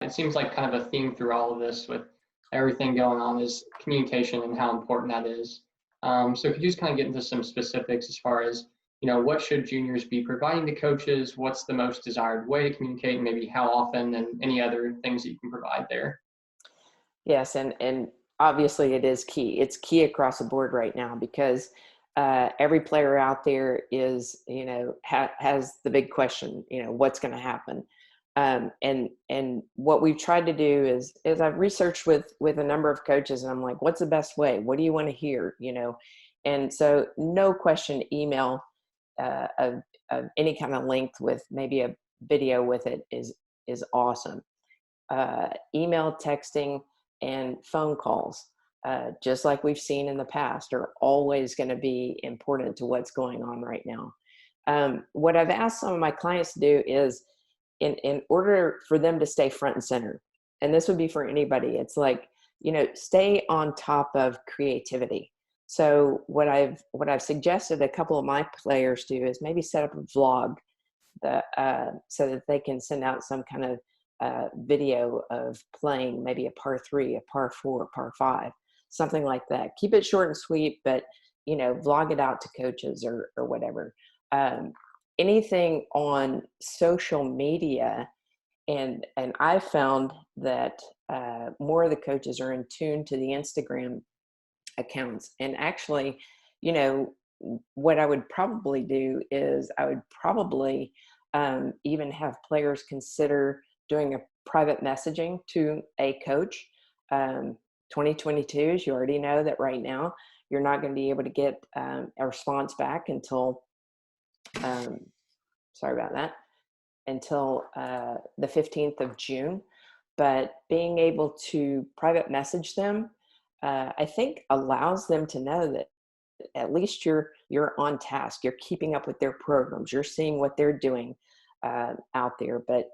It seems like kind of a theme through all of this with everything going on is communication and how important that is. So could you just kind of get into some specifics as far as, what should juniors be providing to coaches? What's the most desired way to communicate, and maybe how often, and any other things that you can provide there? Yes, and obviously it is key. It's key across the board right now because every player out there is, has the big question, what's going to happen. And what we've tried to do is I've researched with a number of coaches, and I'm like, what's the best way? What do you want to hear? And so no question, email of any kind of length with maybe a video with it is awesome. Email, texting, and phone calls, just like we've seen in the past, are always going to be important to what's going on right now. What I've asked some of my clients to do is, in order for them to stay front and center, and this would be for anybody, it's like, stay on top of creativity. So what I've suggested a couple of my players do is maybe set up a vlog so that they can send out some kind of video of playing maybe a par 3, a par 4, a par 5, something like that. Keep it short and sweet, but vlog it out to coaches or whatever. Anything on social media, and I've found that more of the coaches are in tune to the Instagram accounts. And actually, what I would probably do is I would probably even have players consider doing a private messaging to a coach. 2022, as you already know that right now, you're not going to be able to get a response back until, sorry about that, until the 15th of June. But being able to private message them, I think allows them to know that at least you're on task. You're keeping up with their programs. You're seeing what they're doing out there. But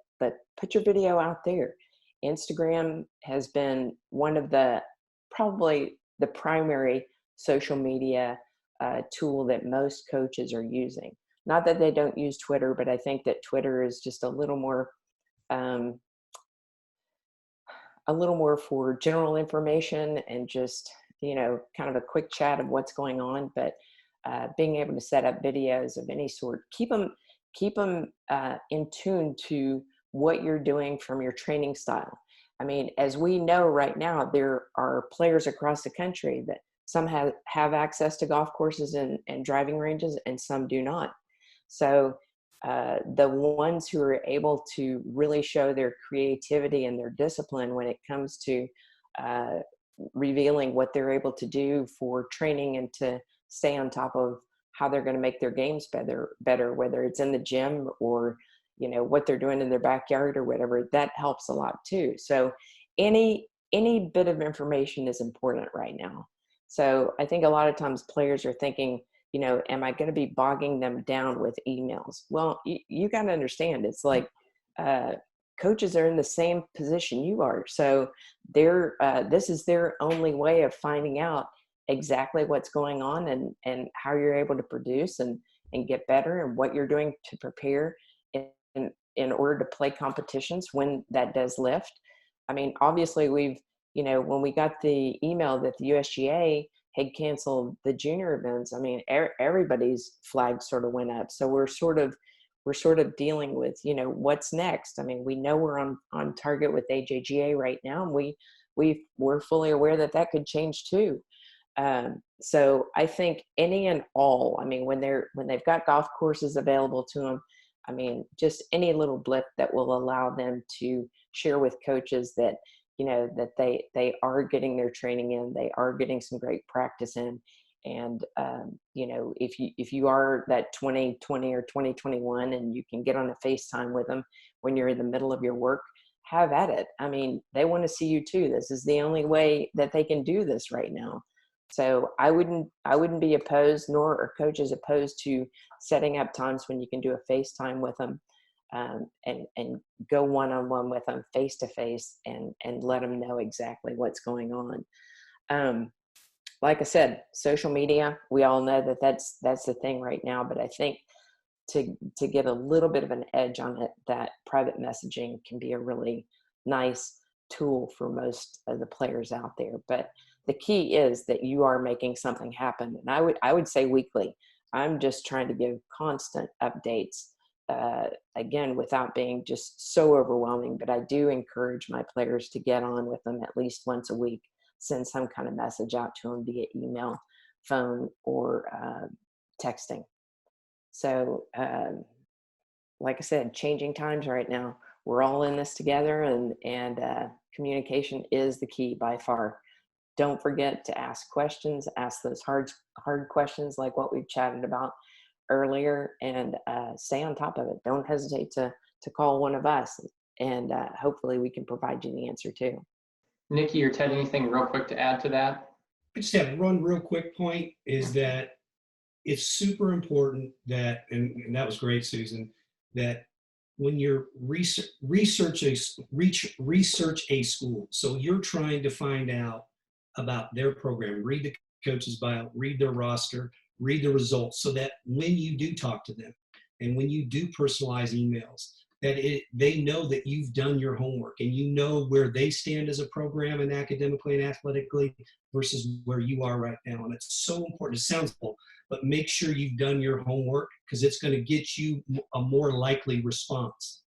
put your video out there. Instagram has been one of probably the primary social media tool that most coaches are using. Not that they don't use Twitter, but I think that Twitter is just a little more for general information and just, kind of a quick chat of what's going on. But being able to set up videos of any sort, keep them in tune to what you're doing from your training style. I mean, as we know right now, there are players across the country that some have access to golf courses and driving ranges, and some do not. So the ones who are able to really show their creativity and their discipline when it comes to revealing what they're able to do for training and to stay on top of how they're going to make their games better, whether it's in the gym or, what they're doing in their backyard or whatever, that helps a lot too. So any bit of information is important right now. So I think a lot of times players are thinking, am I going to be bogging them down with emails? Well, you got to understand, it's like coaches are in the same position you are. So this is their only way of finding out exactly what's going on and how you're able to produce and get better, and what you're doing to prepare in order to play competitions when that does lift. I mean, obviously when we got the email that the USGA had canceled the junior events, I mean, everybody's flag sort of went up. So we're sort of dealing with, what's next. I mean, we know we're on target with AJGA right now, and we're fully aware that could change too. So I think any and all, I mean, when they've got golf courses available to them, I mean, just any little blip that will allow them to share with coaches that, that they are getting their training in, they are getting some great practice in. And, if you are that 2020 or 2021 and you can get on a FaceTime with them when you're in the middle of your work, have at it. I mean, they want to see you too. This is the only way that they can do this right now. So I wouldn't be opposed, nor are coaches opposed to setting up times when you can do a FaceTime with them, and go one-on-one with them, face-to-face, and let them know exactly what's going on. Like I said, social media, we all know that's the thing right now, but I think to get a little bit of an edge on it, that private messaging can be a really nice tool for most of the players out there. But the key is that you are making something happen. And I would say weekly. I'm just trying to give constant updates, again, without being just so overwhelming. But I do encourage my players to get on with them at least once a week, send some kind of message out to them via email, phone, or texting. So, like I said, changing times right now. We're all in this together, and communication is the key by far. Don't forget to ask questions, ask those hard questions like what we've chatted about earlier, and stay on top of it. Don't hesitate to call one of us, and hopefully we can provide you the answer too. Nikki or Ted, anything real quick to add to that? I just have one real quick point is that it's super important that, and that was great, Susan, that when you're research a school, so you're trying to find out about their program, read the coach's bio, read their roster, read the results, so that when you do talk to them and when you do personalize emails, that they know that you've done your homework and you know where they stand as a program and academically and athletically versus where you are right now. And it's so important. It sounds simple, but make sure you've done your homework because it's going to get you a more likely response.